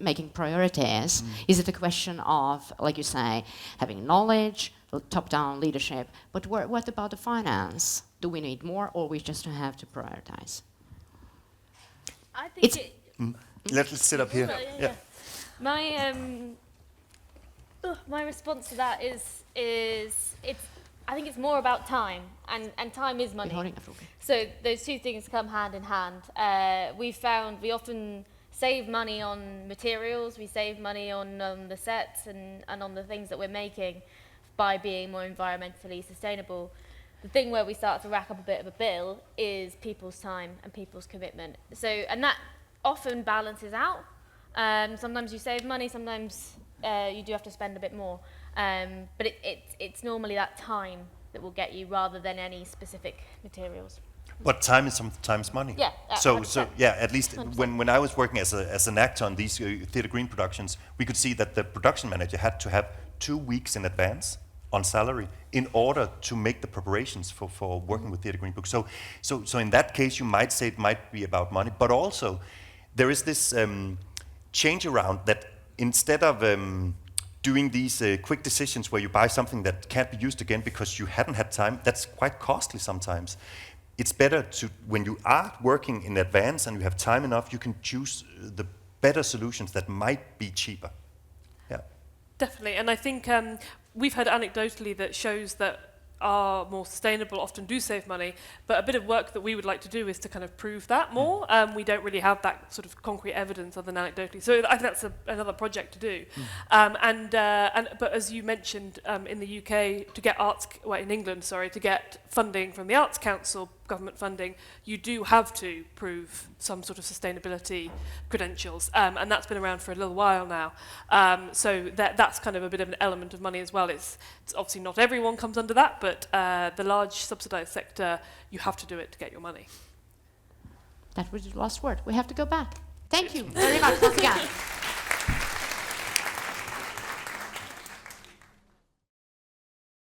making priorities? Is it a question of, like you say, having knowledge, top-down leadership? But what about the finance? Do we need more, or we just have to prioritize? I think Let's sit up here. Yeah. My response to that is I think it's more about time, and time is money. So those two things come hand in hand. We found we often save money on materials, we save money on the sets and on the things that we're making by being more environmentally sustainable. The thing where we start to rack up a bit of a bill is people's time and people's commitment. So, and that often balances out. Sometimes you save money, sometimes you do have to spend a bit more. But it's normally that time that will get you rather than any specific materials. But time is sometimes money. Yeah. So yeah, at least when I was working as an actor on these Theatre Green productions, we could see that the production manager had to have 2 weeks in advance on salary in order to make the preparations for working with Theatre Green books. So in that case, you might say it might be about money, but also there is this change around that instead of doing these quick decisions where you buy something that can't be used again because you hadn't had time, that's quite costly sometimes. It's better to, when you are working in advance and you have time enough, you can choose the better solutions that might be cheaper. Yeah. Definitely, and I think we've heard anecdotally that shows that are more sustainable often do save money, but a bit of work that we would like to do is to kind of prove that more. We don't really have that sort of concrete evidence other than anecdotally, so I think that's another project to do. But as you mentioned, in the UK, to get in England, to get funding from the Arts Council, government funding, you do have to prove some sort of sustainability credentials, and that's been around for a little while now. So that's kind of a bit of an element of money as well. It's obviously not everyone comes under that, but the large subsidised sector, you have to do it to get your money. That was the last word. We have to go back. Thank you very much once again.